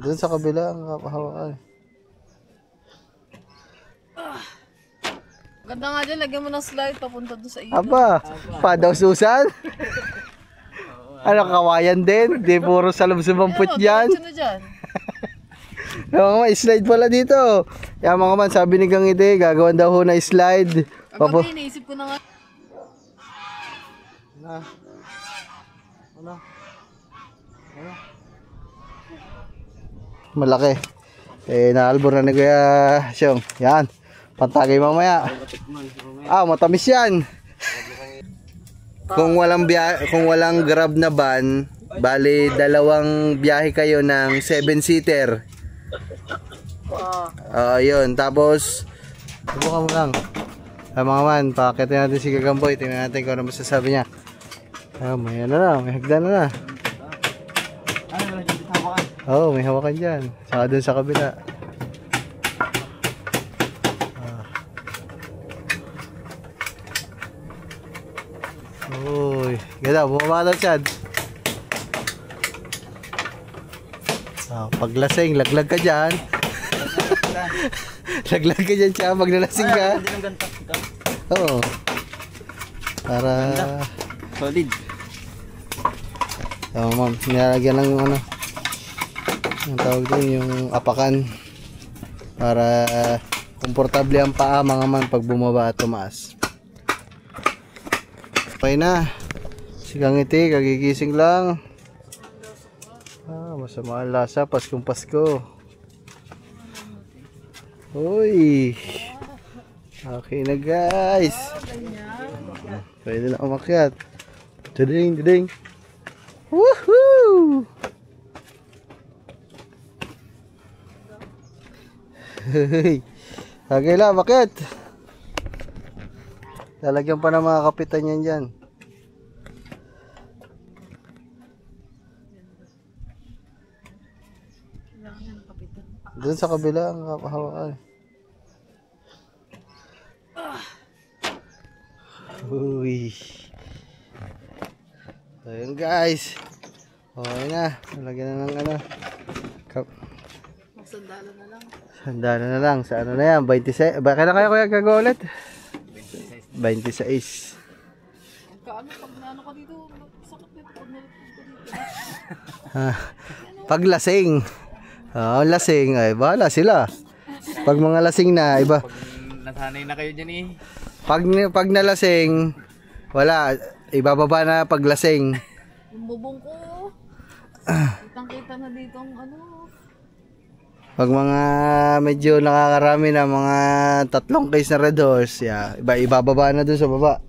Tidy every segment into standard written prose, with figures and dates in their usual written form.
Doon sa kabila ang hawakan. Ganda nga dyan, lagyan mo ng slide papunta doon sa iyo. Aba, pa daw Susan? Ano, kawayan din? Di puro salubsumamput dyan. Diretso na dyan. Mga slide pala dito. Yan mga man, sabi ni Gangite, gagawan daw ho na slide. Agad iniisip ko na nga. Ano? Malaki. Naalbor na ni Kuya Syong. Yan. Pantagay mamaya. Matamis yan. Kung walang grab na van, bali dalawang biyahe kayo ng 7-seater. Yun. Tapos, subukan mo lang. Mga man, pakitin natin si Gagamboy. Tingnan natin kung ano masasabi niya. May ano na, may hagdan na. May hawakan dyan. Saka dun sa kabila. Ganda, bumaba na siya. Paglasing, laglag ka dyan. Laglag ka dyan siya, pag nalasing ka. Oo. Para solid. Ma'am, nilalagyan ng ano, ang tawag doon, yung apakan para komportable ang paa mga man pag bumaba at tumaas. Okay na. Si Gangite, kagigising lang. Masama ang lasa, Paskong Pasko. Uy. Okay na guys. Pwede na umakyat. Diding, diding. Woohoo! Okay lang, umakyat. Lalagyan pa ng mga kapitan yan dyan. Doon sa kabila ang hawakan. Uy. Ayun guys. Okay na. Lagyan na ng ano. Sandalan na lang. Sandalan na lang. Sa ano na yan? 26. Bakit na kayo kuya gagawin ulit? 26. Kaano pag naano ka dito? Sakit dito pag nalipod ka dito. Paglasing. Lasing. Ay, bahala sila. Pag mga lasing na, iba. Pag nasanay na kayo dyan eh. Pag nalasing, wala. Ibababa na paglasing. Yung bubong ko. Kitang-kita na dito ang ano. Pag mga medyo nakakarami na mga 3 case na red horse, ibababa na dun sa baba.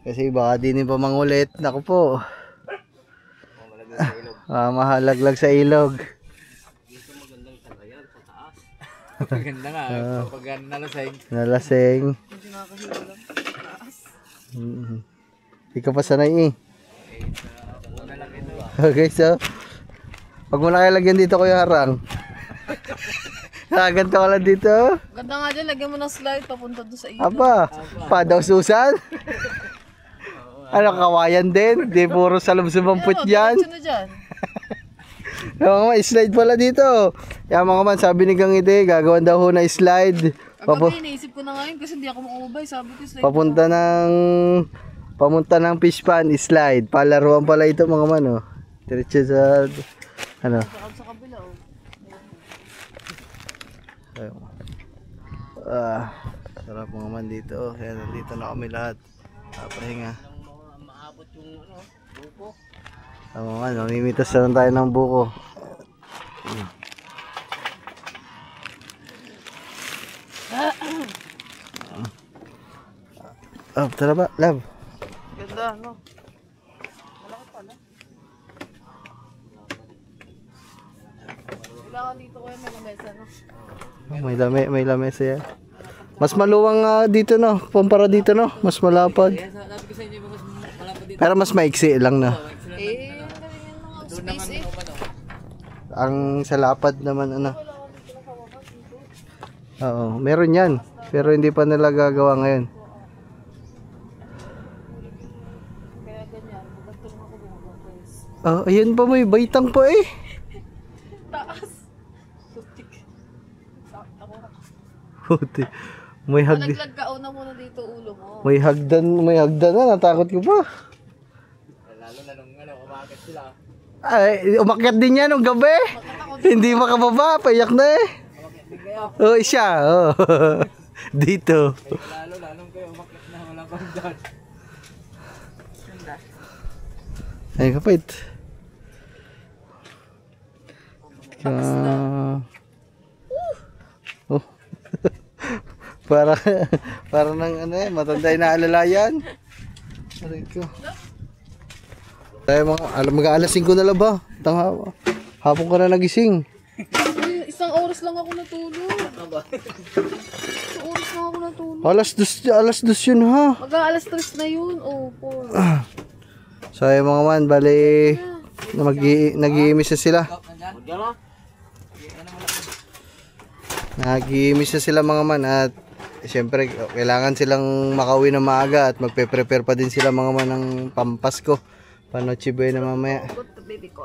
Kasi baka din pa mangulit. Naku po. Mahalaglag sa ilog. Maganda nga. Pag nalasing. Nalasing. Ikaw pa sanay eh. Okay, so pag mo na kayo lagyan dito Kuya Harang. Ganto ka lang dito. Ganda nga dyan, lagyan mo ng slide papunta doon sa iyo. Aba, pa daw Susan? Ano, kawayan din? Di puro salubsumamput dyan. Diretso na dyan. Mga slide pala dito. Yan mga man, sabi ni Gangite, gagawan daw ho na slide. Agad iniisip ko na ngayon kasi hindi ako maumabay. Sabi ko slide. Pamunta ng fish pan, slide. Palaruan pala ito mga man, oh. Diretso sa ano. Sa kabila, oh. Sarap mga man dito. Kaya nandito na kami lahat. Papahinga. Maabot yung buko. Tama man, mamimitas na lang tayo ng buko. Tara ba, love? Ganda, no? Malaki pala. Kailangan dito kayo may lamesa, no? May lamesa yan. Mas maluwang dito, no? Kumpara dito, no? Mas malapad. Sabi ko sa inyo, mas malapad dito. Pero mas maiksi lang na. Space eh. Ang sa lapad naman, ano? Oo, meron yan. Pero hindi pa nila gagawa ngayon. Kaya ganyan, magandang ako bukas. Ayun pa, may baitang pa eh. taas. Putik. Sakit ako. Puti. May Malaglag ka, una muna dito ulo mo. may hagdan na, natakot ko pa. Lalo na nung umakit sila. Ay, umakyat din yan nung gabi. Hindi makababa, payak na eh. Umakit din kayo. Oh, siya. Oh. Dito. Lalong kayo umakit na wala pang dyan. Ay, kapit. Oh. para nang ano eh, matanda na alalayan. Aray ko. Tayo mag-aalas 5 na lang ba? Hapon ka na nagising. Ay, isang oras lang ako natulog. Isang oras lang ako natulog. Alas 2 yun ha. Mag-aalas 3 na yun. Oh, 4. So ay mga man, bali nag-iimis na sila. Nag-iimis na sila mga man at siyempre kailangan silang makauwi ng maaga at magpe-prepare pa din sila mga man ng pampasko. Panoche buena na mamaya. Baby ko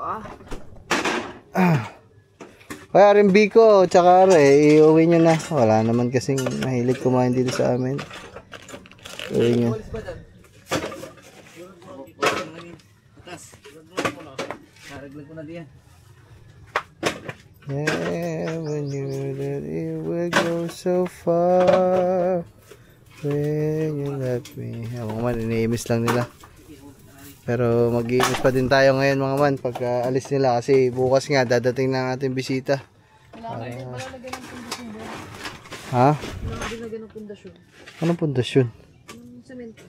Kaya rin Biko, tsaka iuwi nyo na. Wala naman kasing mahilig kumain dito sa amin. Uwi nyo. Yeah, when you knew that it would go so far. When you left me. Mga man, iniimis lang nila. Pero mag-iimis pa din tayo ngayon mga man pag alis nila kasi bukas nga dadating na ang ating bisita. Kailangan din malalagay ng pundasyon doon. Ha? Kailangan din lagay ng pundasyon. Anong pundasyon? Yung semento.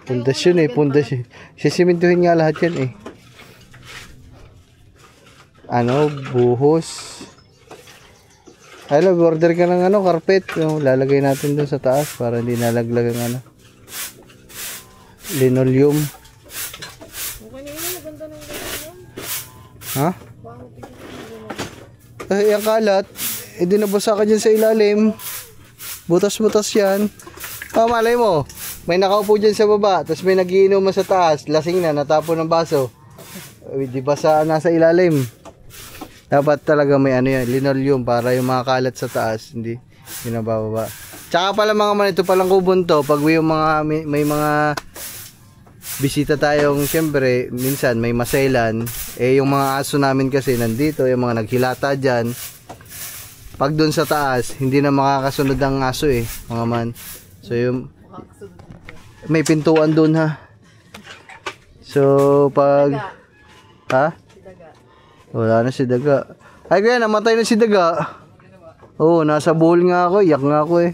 Pundasyon eh, pundasyon. Sisimintuhin nga lahat yan eh. Ano, buhos. Ay, order ka ng ano, carpet. Yung lalagay natin doon sa taas para hindi nalaglag ang ano. Linoleum. Okay na yun, maganda ng ganyan. Ha? Ay, ang kalat. Eh, dinabasa ka dyan sa ilalim. Butas-butas yan. Malay mo, may nakaupo dyan sa baba, tapos may nagiinom sa taas, lasing na, natapon ng baso. Di ba sa nasa ilalim? Dapat talaga may ano yan, linoleum para yung mga kalat sa taas, hindi nabababa. Tsaka pala mga man, ito palang kubon to, pag may mga bisita tayong, syempre, minsan may masailan, eh yung mga aso namin kasi nandito, yung mga naghilata dyan, pag dun sa taas, hindi na makakasunod ang aso eh, mga man. So yung may pintuan dun ha. So pag ha? Wala na si Daga. Ay kaya namatay na si Daga. Oo, nasa bowl nga ako, iyak nga ako eh.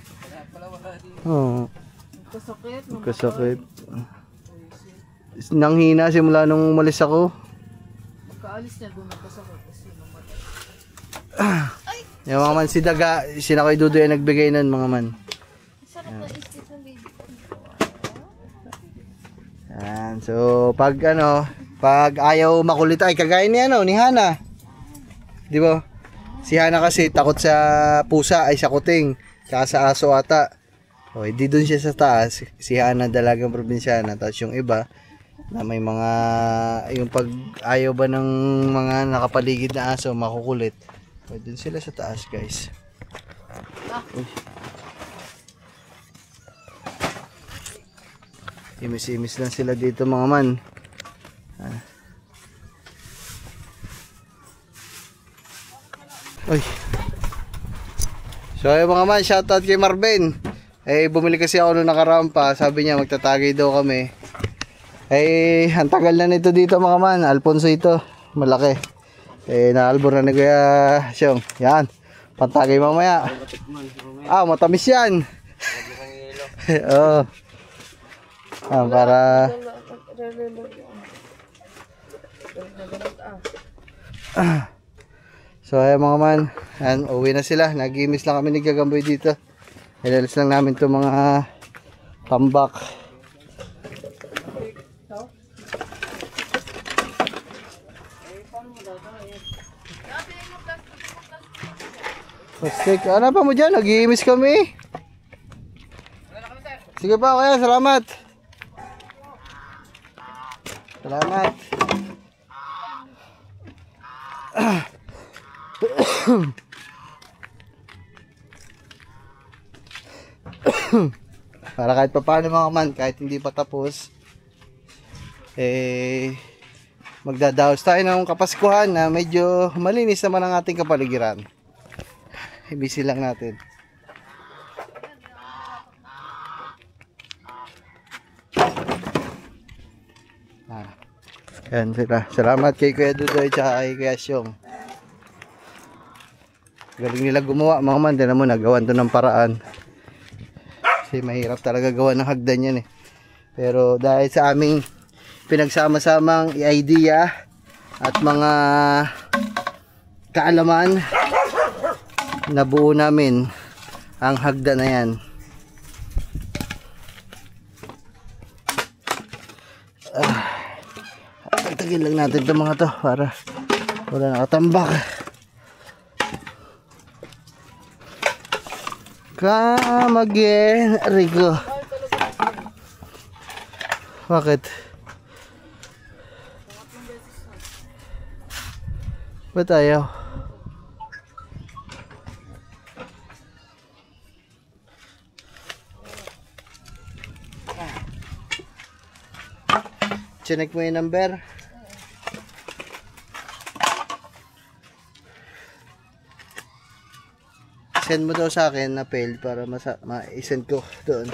Oo. Kasakit. Nanghina simula nung umalis ako. Kaalis niya doon nagkasakit kasi namatay. Yung mga man si Daga, sinakoy Dudoy ang nagbigay nun mga man. Sarap na istis ng baby. Yan. So pag pag ayaw makulit ay kagaya ni ni Hana. 'Di ba? Si Hana kasi takot sa pusa ay sa kuting, tsaka sa aso ata. O di doon siya sa taas. Si Hana dalagang probinsyana, tapos yung iba na may mga yung pag ayaw ba ng mga nakapaligid na aso makukulit. O doon sila sa taas, guys. Imis-imis lang sila dito mga man. Uy. So ayun mga man, shoutout kay Marvin. Eh bumili kasi ako nung nakaraang pa, sabi niya magtatagay daw kami. Eh ang tagal na nito dito mga man, Alfonso ito, malaki. Eh naalbor na ni Kuya Syong. Yan, pantagay mamaya. Matamis yan. Oo. Para so ay mga man, uwi na sila. Nag-imis lang kami ni Gagamboy dito. Ilalis lang namin itong mga tambak. Plastic, ano pa mo dyan? Nag-iimis kami. Sige pa kaya, salamat. Salamat. Para kahit pa paano mga man, kahit hindi pa tapos, magdadaos tayo ng Kapaskuhan na medyo malinis naman ang ating kapaligiran. Ibisi lang natin. Yan sila. Salamat kay Kuya Dudoy at kay Kuya Syong. Galing nila gumawa mga man. Din mo nagawan to ng paraan. Kasi mahirap talaga gawa ng hagdan yan eh. Pero dahil sa aming pinagsama-samang idea at mga kaalaman, nabuo namin ang hagdan na yan. Tagil lang natin itong mga to para wala nakatambak. Come again, Rico. Bakit? Ba't ayaw? Chinek mo yung number? Send mo daw sa akin na failed para ma-send ko doon.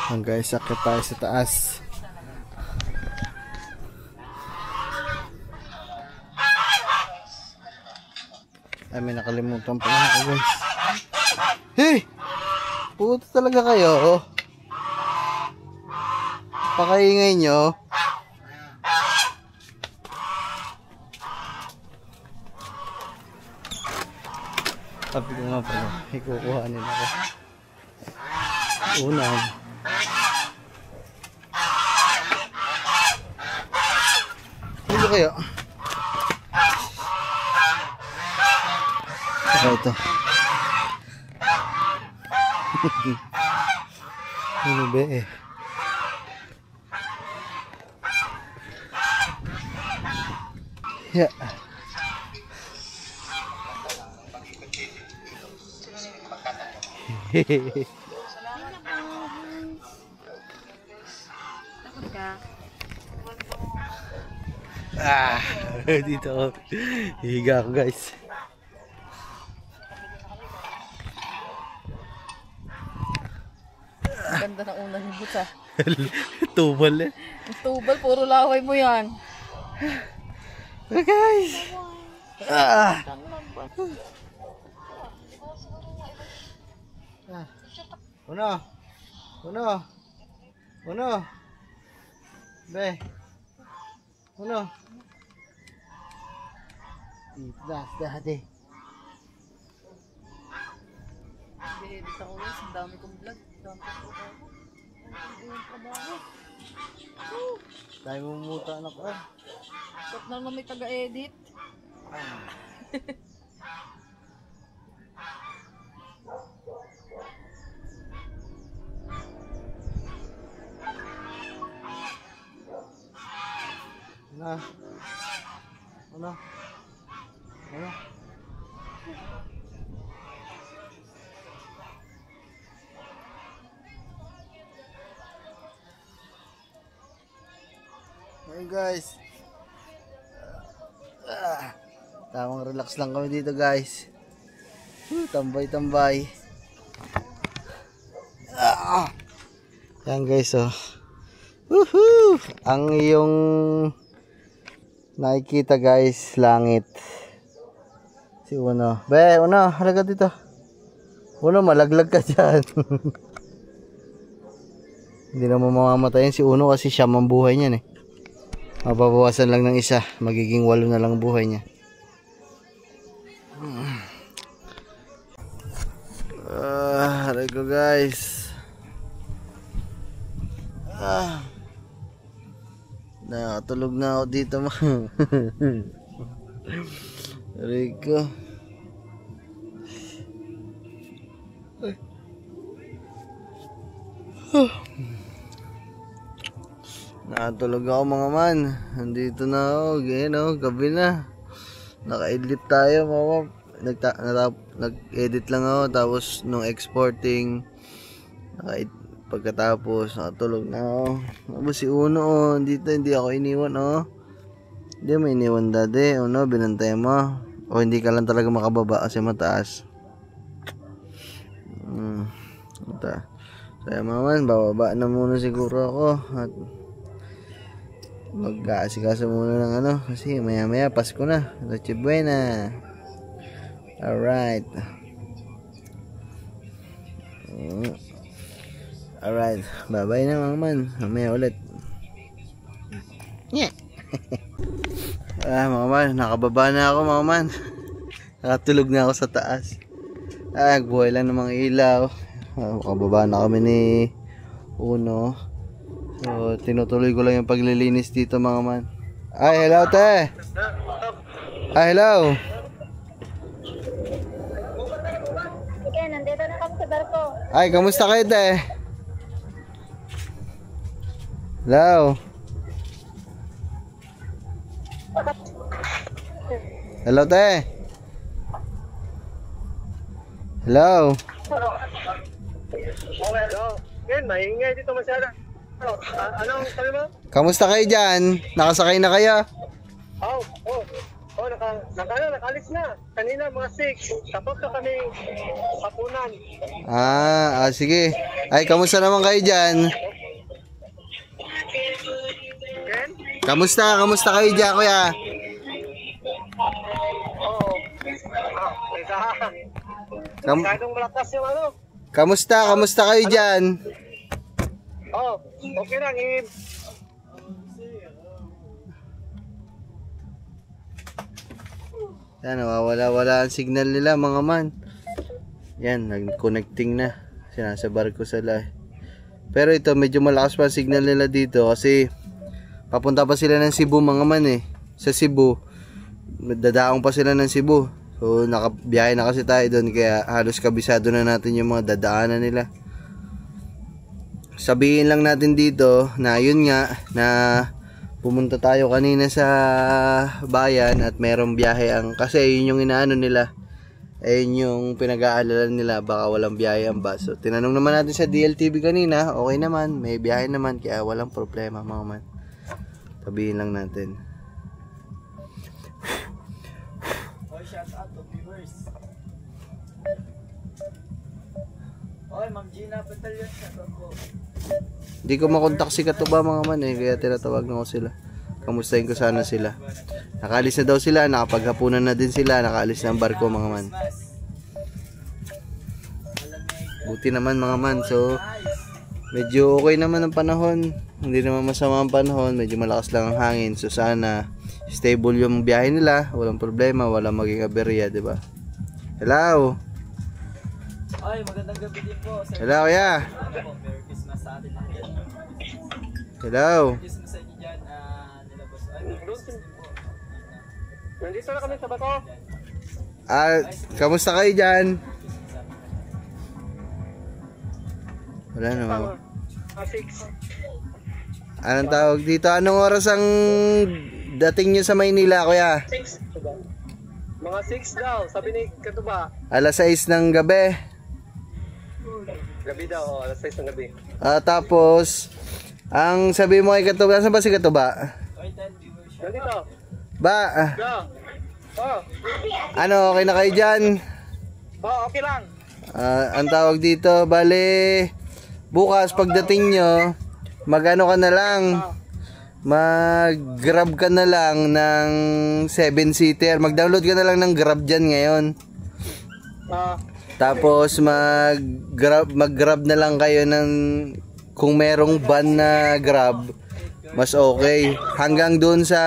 Ang guys, sakit tayo sa taas. Ay, may nakalimutan pa na ako guys. Hey! Puto talaga kayo. Pakaingay nyo. Sabi ko nga pala, ikukuhanin ako. Unang. Ano kayo? Ito. Ano ba eh? Yeah. Dito ako. Higa ako guys. Ganda ng unang hibot ah. Tubal eh. Tubal, puro laway mo yan. Guys. Uno. Be. Uno. Itas dati. Edit ako guys, ang dami kong vlog. Dami kong trabaho. Tayo mumuta na ka. Ba't na may taga-edit? Ano? Hey guys. Tamang relax lang kami dito guys. Tambay-tambay. Yan guys oh. Woohoo! Ang iyong nakikita guys, langit. Si Uno. Be, Uno, halaga dito. Uno, malaglag ka dyan. Hindi naman mamamatayin si Uno kasi siya ang buhay niyan eh. Mapabawasan lang ng isa, magiging 8 na lang buhay niya. Halaga guys. Nakatulog na ako dito Rico. Nakatulog ako mga man. Nandito na ako. Ganyan o, gabi na. Naka-edit tayo mga nag-edit lang ako, tapos nung exporting, pagkatapos nakatulog na ako. Tapos si Uno, oh, dito hindi ako iniwan, oh. Hindi mo iniwan dati, Uno, binantay mo. O hindi ka lang talaga makababa kasi mataas. Kaya maman, bababa na muna siguro ako at mag-aasikaso muna ng ano kasi maya maya Pasko na. Noche buena. Alright. Alright, bye-bye na mga man. Mamaya ulit. Yeah. Mga man, nakababa na ako mga man. Nakatulog na ako sa taas. Buhay lang ng mga ilaw. Makababa na kami ni Uno. So, tinutuloy ko lang yung paglilinis dito mga man. Ay, hello te. Ay, hello. Sige, nandito na kami sa barko. Ay, kamusta kayo te? Hello. Hello te. Hello. Ngayon, maingay dito masyado. Anong sabi mo? Kamusta kayo dyan? Nakasakay na kayo? Nakalis na. Kanina mga 6. Tapos na kami hapunan. Sige. Ay, kamusta naman kayo dyan? Ken? Kamusta kayo dyan, kuya? Masyadong malakas yung ano. Kamusta kayo dyan? Okay lang. Yan, nawawala-wala ang signal nila mga man. Yan, nag-connecting na. Kasi nasa barko sila. Pero ito, medyo malakas pa ang signal nila dito kasi papunta pa sila ng Cebu mga man eh. Sa Cebu, dadaong pa sila ng Cebu. So, nakabiyahe na kasi tayo doon kaya halos kabisado na natin yung mga dadaanan nila. Sabihin lang natin dito na yun nga na pumunta tayo kanina sa bayan at merong biyahe kasi yun yung inaano nila. Ayun yung pinag-aalala nila baka walang biyahe ang bus. So, tinanong naman natin sa DLTV kanina, okay naman, may biyahe naman kaya walang problema mga man. Sabihin lang natin. Shout out to viewers. Oy, Ma'am Gina Batalyon, shout out po. Hindi ko makontak si Katuba mga man eh, kaya tinatawag na ko sila. Kamustahin ko sana sila. Nakaalis na daw sila, nakapaghapunan na din sila, nakaalis na ang barko mga man. Buti naman mga man, so medyo okay naman ang panahon. Hindi naman masama ang panahon, medyo malakas lang ang hangin. So sana stable yung biyahe nila, walang problema, walang maging aberya, di ba? Hello. Ay, magandang gabi din po. Hello, kuya. Merry Christmas sa atin lang yan. Hello. Merry Christmas sa inyo dyan. Nilabas. Ay, Merry Christmas din po. Nandito na kami sa bato. Kamusta kayo dyan? Wala naman. 6. Anong tawag dito? Anong oras ang dating nyo sa Maynila, kuya? 6. Mga 6 daw, sabi ni Katuba. Alas 6 ng gabi. Gabi daw, alas 6 ng gabi. Tapos, ang sabi mo kay Katuba, saan ba si Katuba? Nandito. Ba, Go. ano, okay na kayo dyan? Okay lang. Ang tawag dito, bale, bukas pagdating nyo, mag-ano ka na lang, mag-grab ka na lang ng 7-seater. Mag-download ka na lang ng Grab dyan ngayon. Tapos mag-grab na lang kayo ng kung merong van na Grab, mas okay. Hanggang doon sa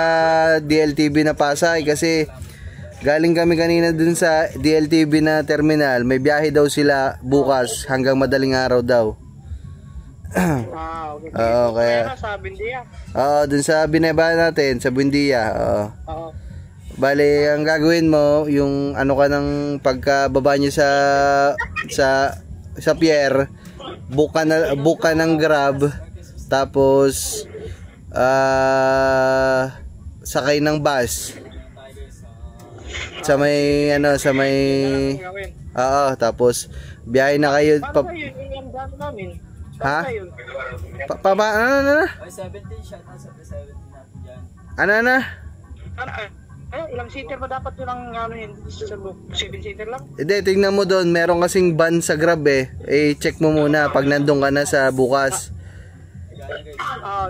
DLTV na Pasay kasi galing kami kanina dun sa DLTV na terminal. May biyahe daw sila bukas hanggang madaling araw daw. Okay. Oo, kaya sa Bindia. dun sa binaba natin sa Buendia. Oo. Bale, ang gagawin mo, yung ano ka ng pagkababa nyo sa pier, book ka ng Grab, tapos sakay ng bus. sa may ano, sa may oo, tapos biyahe na kayo Paano kayo yung gano'n namin? Ha? Paano yun? Ano? Ay, 17 siya. Nasa 17 natin dyan. Ano? Ilang seater ba dapat yun ang ano yun? 7-seater lang? Hindi, tingnan mo doon, meron kasing van sa Grab eh. Check mo muna pag nandun ka na sa bukas.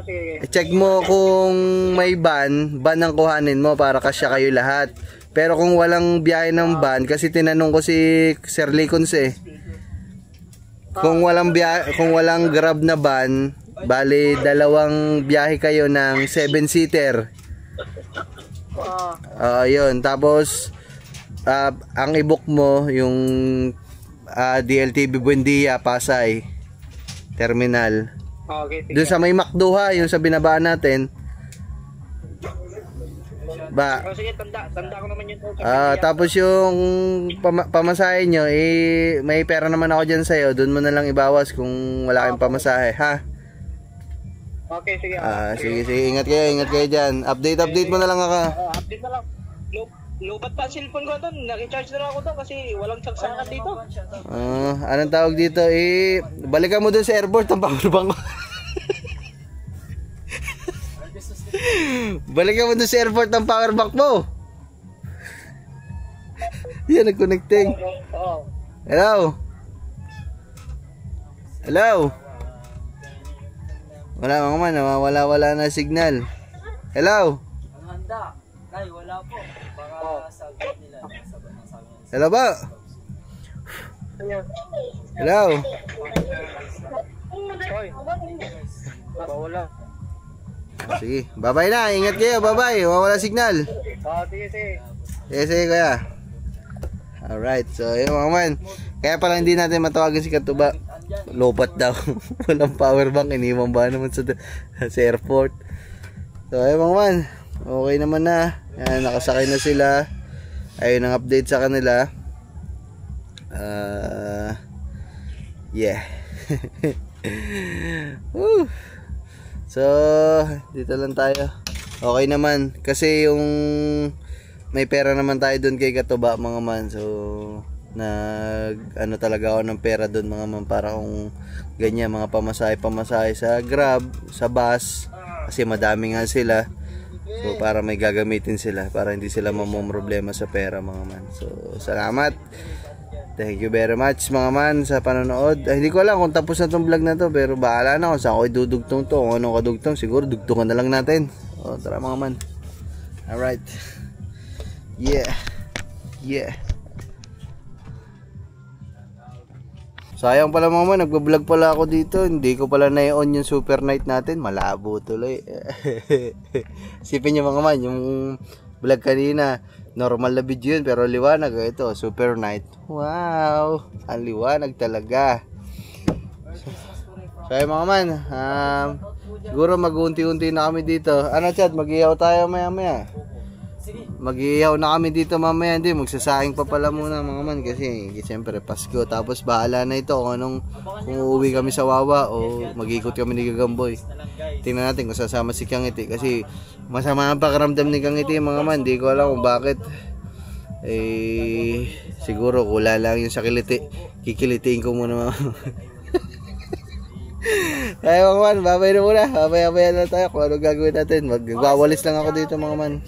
Sige. Check mo kung may van ang kuhanin mo para kasya kayo lahat. Pero kung walang biyahe ng van, kasi tinanong ko si Sir Licons eh. Kung walang Grab na van, bali dalawang biyahe kayo ng 7-seater. Yun. Tapos ang i-book mo yung DLTV Buendia Pasay Terminal. Okay. Doon sa may McDo ha, yung sa binabaan natin. Sige, tanda ko naman yun. Tapos yung pamasahe nyo, may pera naman ako dyan sa'yo. Doon mo na lang ibawas kung wala kayong pamasahe, ha? Okay, sige. Sige. Ingat kayo dyan. Update mo na lang ako. Update na lang. Lobat pa ang cellphone ko doon. Naki-charge na lang ako doon kasi walang saksakan dito. Anong tawag dito? Balikan mo doon sa airport ang powerbank ko. Balikan mo doon sa airport ang powerbank mo. Yan, nag-connecting. Hello? Wala mga man, wala na signal. Hello? Ang handa. Nay, wala po. Baka sagot nila. Hello ba? Hello? Wala. Sige, bye-bye na. Ingat kayo, bye-bye. Wala signal. Sige. Sige, kuya. Alright, so yun mga man. Kaya pala hindi natin matawagan si Katuba. Lobat daw. Walang power bank. Iniwan ba naman sa airport. So ayun mga man. Okay naman na. Yan, nakasakay na sila. Ayun ang update sa kanila. Yeah. So dito lang tayo. Okay naman. Kasi yung may pera naman tayo doon kay Katuba mga man. So ano talaga ako ng pera doon mga man, para kung ganyan mga pamasahe sa Grab, sa bus, kasi madami nga sila. So para may gagamitin sila, para hindi sila mamomroblema sa pera mga man. So salamat. Thank you very much mga man sa panonood. Hindi ko alam kung tapos na tong vlog na to, pero bahala na kung saan ko idudugtong to. Kung anong kadugtong, siguro dugtungan na lang natin. Tara mga man. Alright. Yeah. Sayang pala mga man, nagbablog pala ako dito. Hindi ko pala na-on yung super night natin. Malabo tuloy. Sipin nyo mga man, yung vlog kanina, normal na video yun, pero liwanag. Ito, super night. Wow, ang liwanag talaga. So mga man, siguro mag-unti-unti na kami dito. Ano chat, mag-iyaw tayo maya-maya. Mag-iihaw na kami dito mamaya. Hindi, magsasahing pa pala muna mga man, kasi siyempre Pasko. Tapos bahala na ito kung uuwi kami sa Wawa o mag-ikot kami ni Gagamboy. Tingnan natin kung sasama si Kangiti, kasi masama ang pakiramdam ni Kangiti mga man. Hindi ko alam kung bakit. Siguro kula lang yung sa kiliti. Kikilitiin ko muna mga ay mga man, babay na muna. Babay na tayo kung ano gagawin natin. Magwawalis lang ako dito mga man.